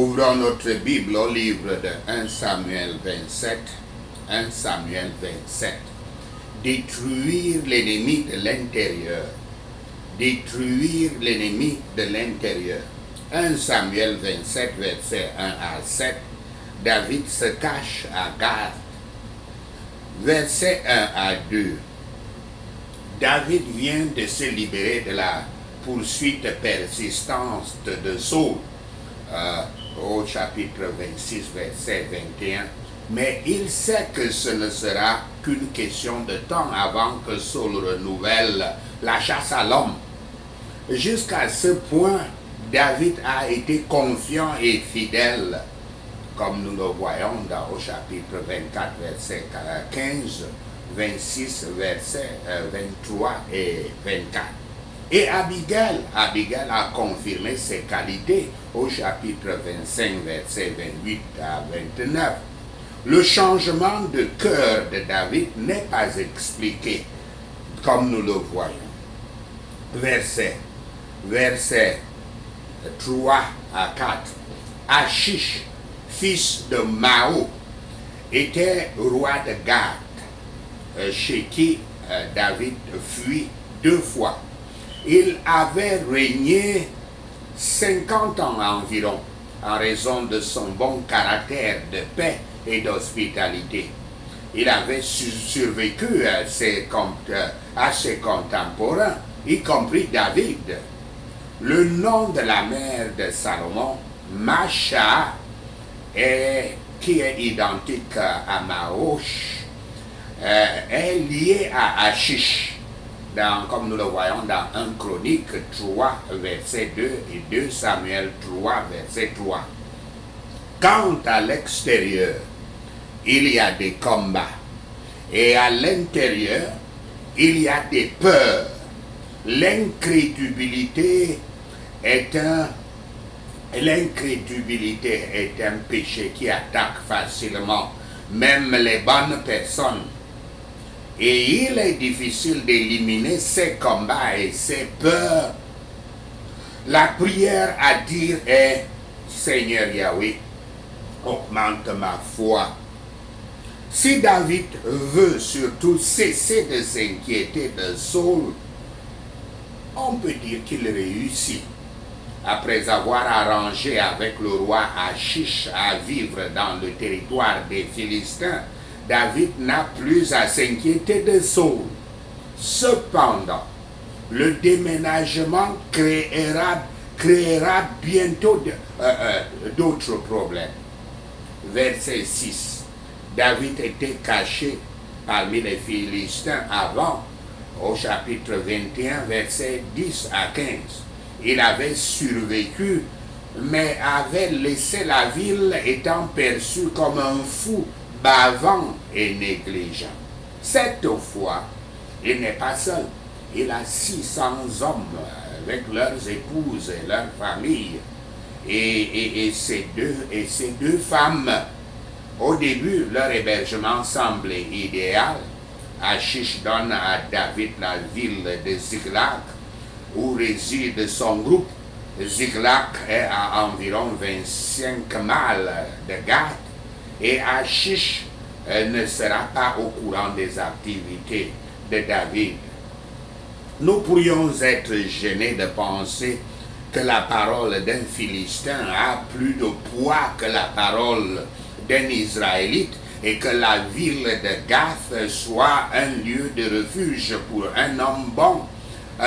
Ouvrons notre Bible au livre de 1 Samuel 27. 1 Samuel 27. Détruire l'ennemi de l'intérieur. Détruire l'ennemi de l'intérieur. 1 Samuel 27, versets 1 à 7. David se cache à Gath. Verset 1 à 2. David vient de se libérer de la poursuite persistante de Saul. Au chapitre 26, verset 21. Mais il sait que ce ne sera qu'une question de temps avant que Saul renouvelle la chasse à l'homme. Jusqu'à ce point, David a été confiant et fidèle, comme nous le voyons au chapitre 24, verset 15, 26, verset 23 et 24. Et Abigail a confirmé ses qualités au chapitre 25, verset 28 à 29. Le changement de cœur de David n'est pas expliqué comme nous le voyons. Verset 3 à 4. Achish, fils de Mao, était roi de Gath, chez qui David fuit 2 fois. Il avait régné 50 ans environ en raison de son bon caractère de paix et d'hospitalité. Il avait survécu à ses contemporains, y compris David. Le nom de la mère de Salomon, Macha, qui est identique à Maosh, est liée à Achish, comme nous le voyons dans 1 Chronique 3, verset 2 et 2 Samuel 3, verset 3. Quant à l'extérieur, il y a des combats, et à l'intérieur, il y a des peurs. L'incrédulité est un péché qui attaque facilement même les bonnes personnes. Et il est difficile d'éliminer ces combats et ces peurs. La prière à dire est: Seigneur Yahweh, augmente ma foi. Si David veut surtout cesser de s'inquiéter de Saul, on peut dire qu'il réussit. Après avoir arrangé avec le roi Achish à vivre dans le territoire des Philistins, David n'a plus à s'inquiéter de Saul. Cependant, le déménagement créera bientôt d'autres problèmes. Verset 6. David était caché parmi les Philistins avant, au chapitre 21, versets 10 à 15. Il avait survécu, mais avait laissé la ville étant perçu comme un fou, bavant et négligent. Cette fois, il n'est pas seul. Il a 600 hommes avec leurs épouses et leurs familles et ces deux femmes. Au début, leur hébergement semblait idéal. Achish donne à David la ville de Ziklag, où réside son groupe. Ziklag est à environ 25 miles de Gath, et Achish ne sera pas au courant des activités de David. Nous pourrions être gênés de penser que la parole d'un Philistin a plus de poids que la parole d'un Israélite, et que la ville de Gath soit un lieu de refuge pour un homme bon,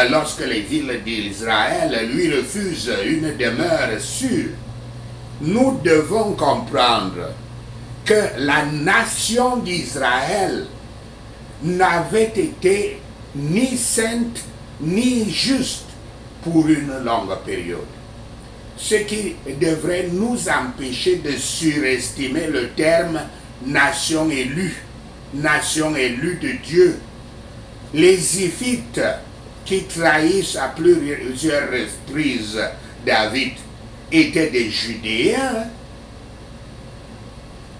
lorsque les villes d'Israël lui refusent une demeure sûre. Nous devons comprendre que la nation d'Israël n'avait été ni sainte ni juste pour une longue période. Ce qui devrait nous empêcher de surestimer le terme nation élue de Dieu. Les Ziphites qui trahissent à plusieurs reprises David étaient des Judéens.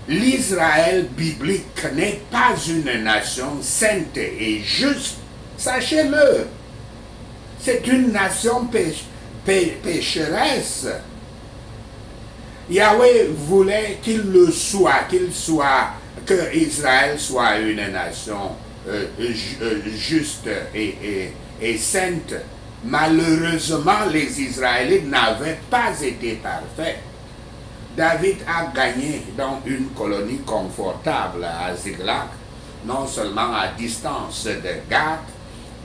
L'Israël biblique n'est pas une nation sainte et juste, sachez-le. C'est une nation pécheresse. Yahweh voulait qu'il le soit, que Israël soit une nation juste et sainte. Malheureusement, les Israélites n'avaient pas été parfaits. David a gagné dans une colonie confortable à Ziklag, non seulement à distance de Gath,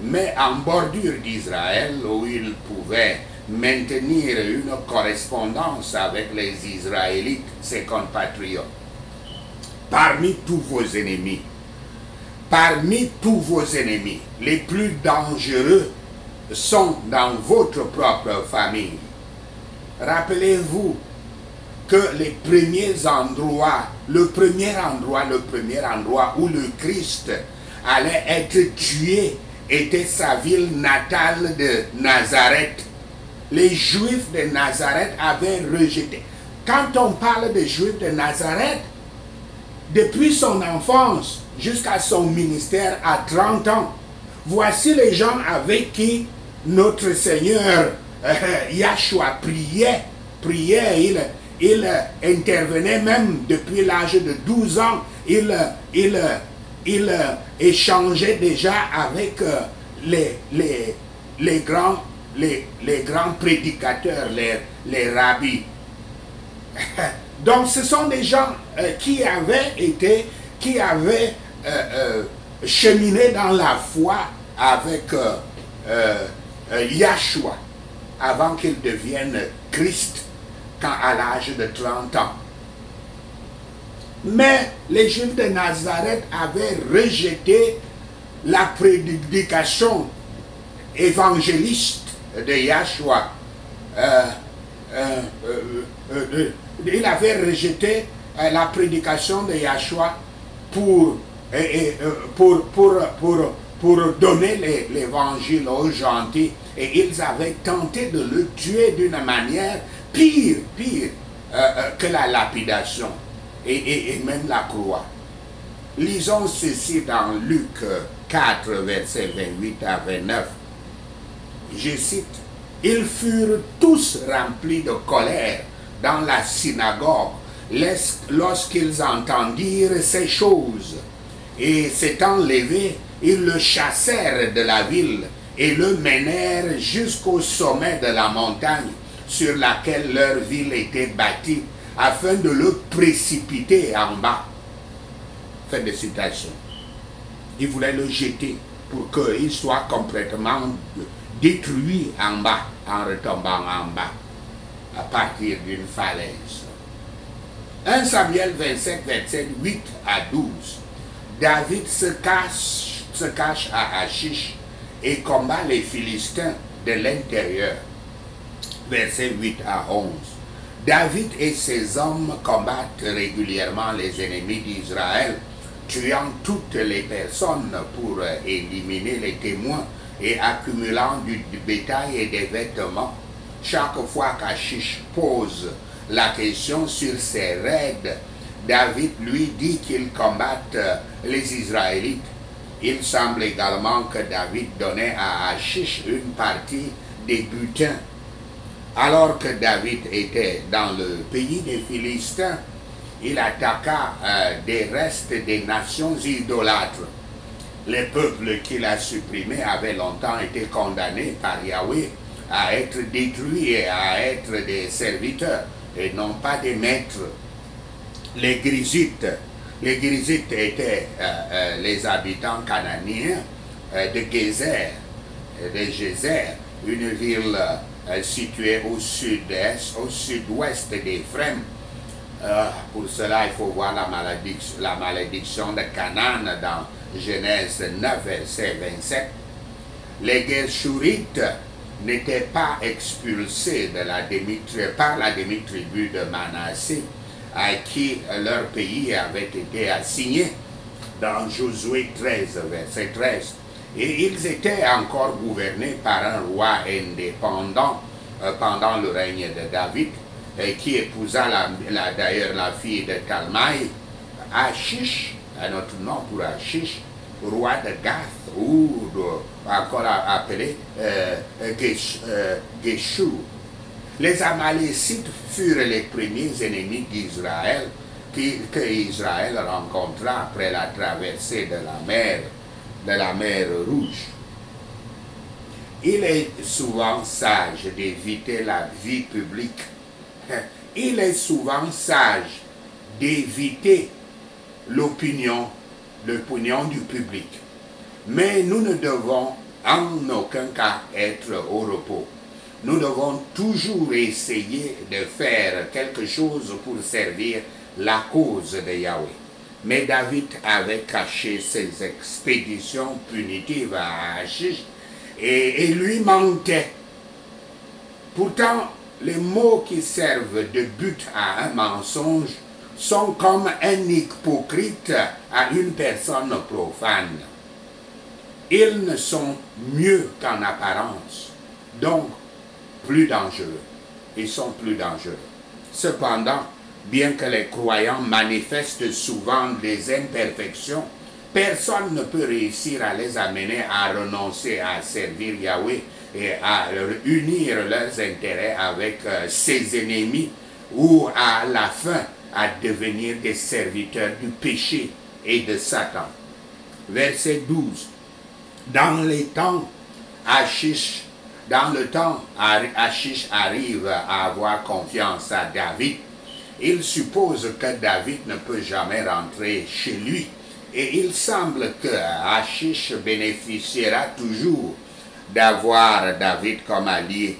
mais en bordure d'Israël, où il pouvait maintenir une correspondance avec les Israélites, ses compatriotes. Parmi tous vos ennemis, les plus dangereux sont dans votre propre famille. Rappelez-vous que les premiers endroits, le premier endroit où le Christ allait être tué était sa ville natale de Nazareth. Les Juifs de Nazareth avaient rejeté. Quand on parle des Juifs de Nazareth, depuis son enfance jusqu'à son ministère à 30 ans, voici les gens avec qui notre Seigneur Yahshua priait, il intervenait même depuis l'âge de 12 ans, il échangeait déjà avec les grands prédicateurs, les rabbis. Donc ce sont des gens qui avaient cheminé dans la foi avec Yahshua avant qu'il devienne Christ à l'âge de 30 ans. Mais les Juifs de Nazareth avaient rejeté la prédication évangéliste de Yahshua. Il avait rejeté la prédication de Yahshua pour donner l'évangile aux gentils, et ils avaient tenté de le tuer d'une manière pire que la lapidation et même la croix. Lisons ceci dans Luc 4, versets 28 à 29. Je cite: « Ils furent tous remplis de colère dans la synagogue lorsqu'ils entendirent ces choses. Et s'étant levés, ils le chassèrent de la ville et le menèrent jusqu'au sommet de la montagne sur laquelle leur ville était bâtie, afin de le précipiter en bas. » Fin de citation. Ils voulaient le jeter pour qu'il soit complètement détruit en bas, en retombant en bas, à partir d'une falaise. 1 Samuel 27, versets 8 à 12. David se cache à Achish et combat les Philistins de l'intérieur. Versets 8 à 11. David et ses hommes combattent régulièrement les ennemis d'Israël, tuant toutes les personnes pour éliminer les témoins et accumulant du bétail et des vêtements. Chaque fois qu'Achish pose la question sur ses raids, David lui dit qu'il combatte les Israélites. Il semble également que David donnait à Achish une partie des butins. Alors que David était dans le pays des Philistins, il attaqua des restes des nations idolâtres. Les peuples qu'il a supprimés avaient longtemps été condamnés par Yahweh à être détruits et à être des serviteurs et non pas des maîtres. Les Grisites étaient les habitants cananéens de Gézer, une ville située au sud-est, au sud-ouest d'Éphraïm. Pour cela, il faut voir la malédiction de Canaan dans Genèse 9, verset 27. Les Géshurites n'étaient pas expulsés par la demi-tribu de Manassé, à qui leur pays avait été assigné dans Josué 13, verset 13. Et ils étaient encore gouvernés par un roi indépendant pendant le règne de David, qui épousa d'ailleurs la fille de Talmaï, Achish, un autre nom pour Achish, roi de Gath, ou encore appelé Geshur. Les Amalécites furent les premiers ennemis d'Israël que Israël rencontra après la traversée de la mer Rouge. Il est souvent sage d'éviter la vie publique. Il est souvent sage d'éviter l'opinion du public. Mais nous ne devons en aucun cas être au repos. Nous devons toujours essayer de faire quelque chose pour servir la cause de Yahweh. Mais David avait caché ses expéditions punitives à Achish et lui mentait. Pourtant, les mots qui servent de but à un mensonge sont comme un hypocrite à une personne profane. Ils ne sont mieux qu'en apparence, donc plus dangereux. Ils sont plus dangereux. Cependant, bien que les croyants manifestent souvent des imperfections, personne ne peut réussir à les amener à renoncer à servir Yahweh et à unir leurs intérêts avec ses ennemis ou à la fin à devenir des serviteurs du péché et de Satan. Verset 12. Dans le temps, Achish arrive à avoir confiance à David. Il suppose que David ne peut jamais rentrer chez lui. Et il semble que Achish bénéficiera toujours d'avoir David comme allié.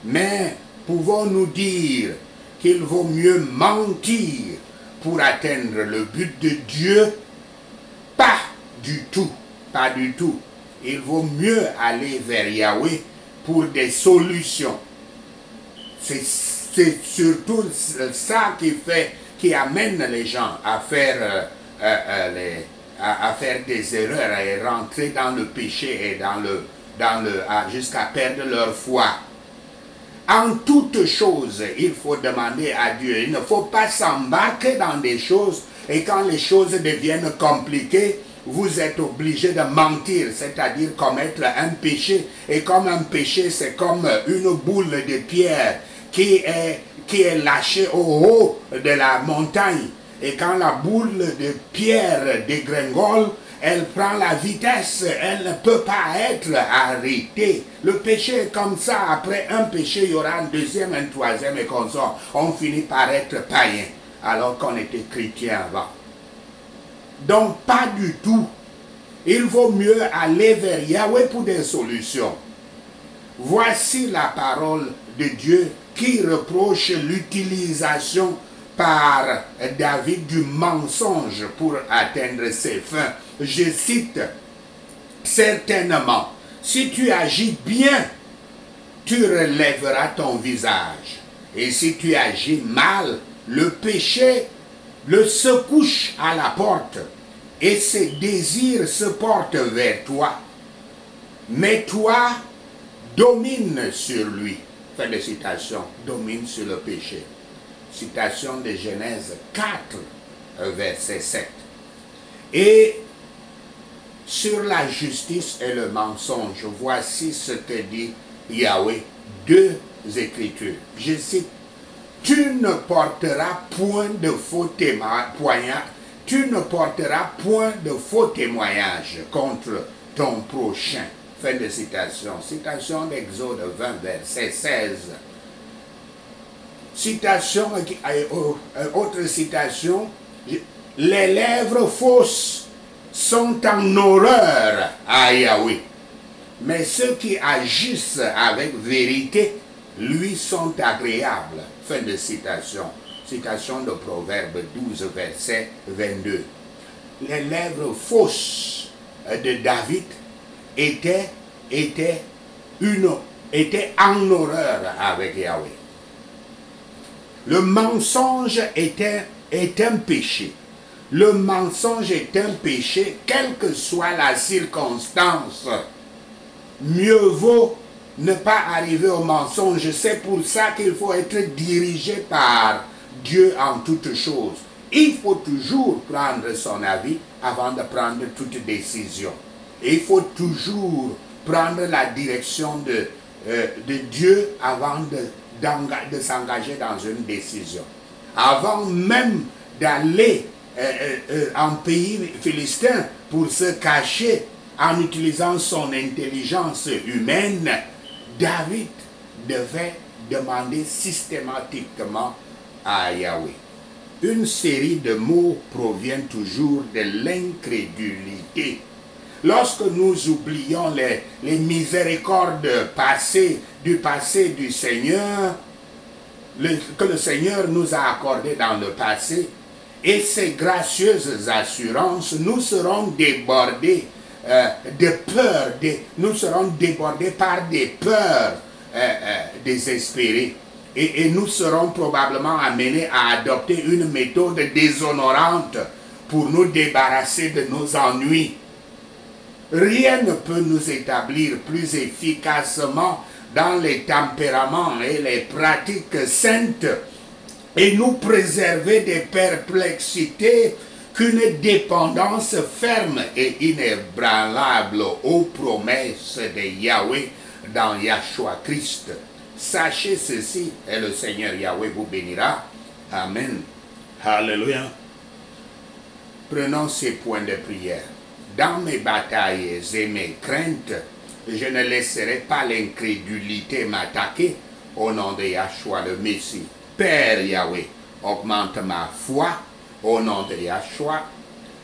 Mais pouvons-nous dire qu'il vaut mieux mentir pour atteindre le but de Dieu? Pas du tout, pas du tout. Il vaut mieux aller vers Yahweh pour des solutions. C'est surtout ça qui amène les gens à faire des erreurs et rentrer dans le péché et jusqu'à perdre leur foi. En toutes choses, il faut demander à Dieu. Il ne faut pas s'embarquer dans des choses et quand les choses deviennent compliquées, vous êtes obligé de mentir, c'est-à-dire commettre un péché. Et comme un péché, c'est comme une boule de pierre qui est lâchée au haut de la montagne. Et quand la boule de pierre dégringole, elle prend la vitesse, elle ne peut pas être arrêtée. Le péché est comme ça. Après un péché, il y aura un deuxième, un troisième et comme ça. On finit par être païen alors qu'on était chrétien avant. Donc, pas du tout. Il vaut mieux aller vers Yahweh pour des solutions. Voici la parole de Dieu qui reproche l'utilisation par David du mensonge pour atteindre ses fins. Je cite, « Certainement, si tu agis bien, tu relèveras ton visage. Et si tu agis mal, le péché se couche à la porte et ses désirs se portent vers toi. Mais toi, domine sur lui. » Fin de citation. Domine sur le péché. Citation de Genèse 4, verset 7. Et sur la justice et le mensonge, voici ce que dit Yahweh, deux écritures. Je cite, « Tu ne porteras point de faux témoignages, tu ne porteras point de faux témoignages contre ton prochain. » Fin de citation. Citation d'Exode 20, verset 16. Citation, autre citation, « Les lèvres fausses sont en horreur à Yahweh, mais ceux qui agissent avec vérité lui sont agréables. » Fin de citation. Citation de Proverbe 12, verset 22. Les lèvres fausses de David étaient en horreur avec Yahweh. Le mensonge est un péché. Le mensonge est un péché, quelle que soit la circonstance. Mieux vaut ne pas arriver au mensonge. C'est pour ça qu'il faut être dirigé par Dieu en toutes choses. Il faut toujours prendre son avis avant de prendre toute décision. Il faut toujours prendre la direction de Dieu avant de s'engager dans une décision. Avant même d'aller en pays philistin pour se cacher en utilisant son intelligence humaine, David devait demander systématiquement à Yahweh. Une série de mots provient toujours de l'incrédulité. Lorsque nous oublions les miséricordes du passé du Seigneur, que le Seigneur nous a accordé dans le passé, et ces gracieuses assurances, nous serons débordés de peur, nous serons débordés par des peurs désespérées. Et nous serons probablement amenés à adopter une méthode déshonorante pour nous débarrasser de nos ennuis. Rien ne peut nous établir plus efficacement dans les tempéraments et les pratiques saintes et nous préserver des perplexités qu'une dépendance ferme et inébranlable aux promesses de Yahweh dans Yahshua Christ. Sachez ceci et le Seigneur Yahweh vous bénira. Amen. Alléluia. Prenons ces points de prière. Dans mes batailles et mes craintes, je ne laisserai pas l'incrédulité m'attaquer au nom de Yahshua le Messie. Père Yahweh, augmente ma foi au nom de Yahshua.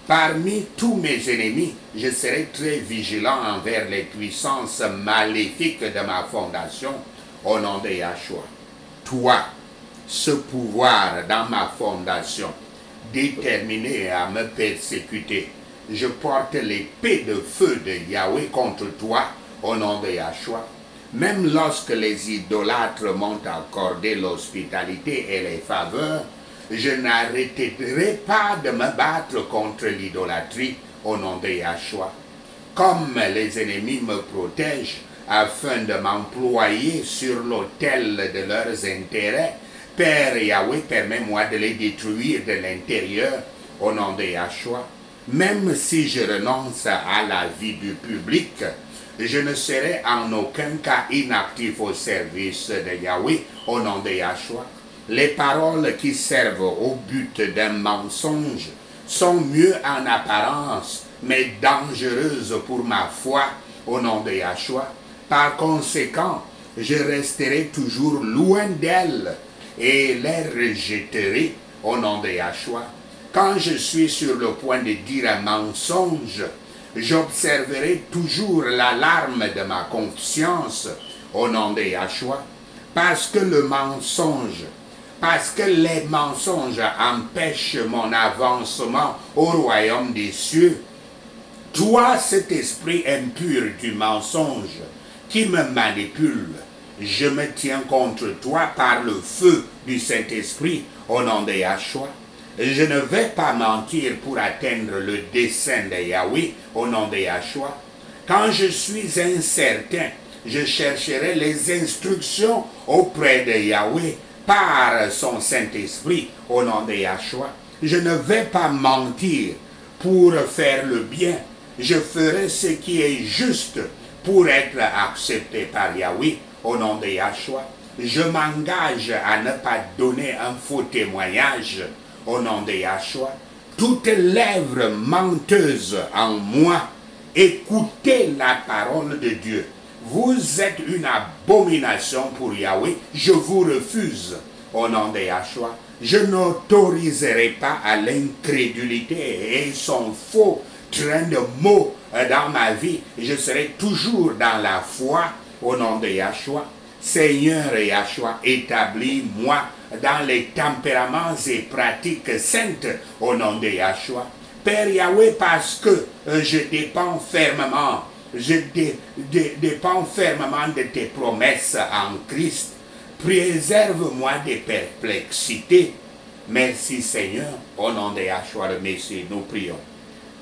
Parmi tous mes ennemis, je serai très vigilant envers les puissances maléfiques de ma fondation au nom de Yahshua. Toi, ce pouvoir dans ma fondation, déterminé à me persécuter, je porte l'épée de feu de Yahweh contre toi au nom de Yahshua. Même lorsque les idolâtres m'ont accordé l'hospitalité et les faveurs, je n'arrêterai pas de me battre contre l'idolâtrie au nom de Yahshua. Comme les ennemis me protègent afin de m'employer sur l'autel de leurs intérêts, Père Yahweh, permets-moi de les détruire de l'intérieur au nom de Yahshua. Même si je renonce à la vie du public, je ne serai en aucun cas inactif au service de Yahweh au nom de Yahshua. Les paroles qui servent au but d'un mensonge sont mieux en apparence, mais dangereuses pour ma foi au nom de Yahshua. Par conséquent, je resterai toujours loin d'elles et les rejetterai au nom de Yahshua. Quand je suis sur le point de dire un mensonge, j'observerai toujours l'alarme de ma conscience au nom de Yahshua, parce que les mensonges empêchent mon avancement au royaume des cieux. Toi, cet esprit impur du mensonge qui me manipule, je me tiens contre toi par le feu du Saint-Esprit au nom de Yahshua. Je ne vais pas mentir pour atteindre le dessein de Yahweh au nom de Yahshua. Quand je suis incertain, je chercherai les instructions auprès de Yahweh par son Saint-Esprit au nom de Yahshua. Je ne vais pas mentir pour faire le bien. Je ferai ce qui est juste pour être accepté par Yahweh au nom de Yahshua. Je m'engage à ne pas donner un faux témoignage au nom de Yahshua. Toute lèvre menteuse en moi, écoutez la parole de Dieu. Vous êtes une abomination pour Yahweh. Je vous refuse au nom de Yahshua. Je n'autoriserai pas à l'incrédulité et son faux train de mots dans ma vie. Je serai toujours dans la foi au nom de Yahshua. Seigneur Yahshua, établis-moi dans les tempéraments et pratiques saintes au nom de Yahshua. Père Yahweh, parce que je dépends fermement, dépends fermement de tes promesses en Christ. Préserve-moi des perplexités. Merci Seigneur, au nom de Yahshua le Messie, nous prions.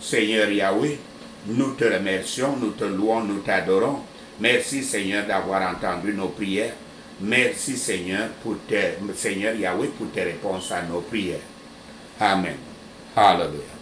Seigneur Yahweh, nous te remercions, nous te louons, nous t'adorons. Merci Seigneur d'avoir entendu nos prières. Merci Seigneur, Seigneur Yahweh, pour tes réponses à nos prières. Amen. Hallelujah.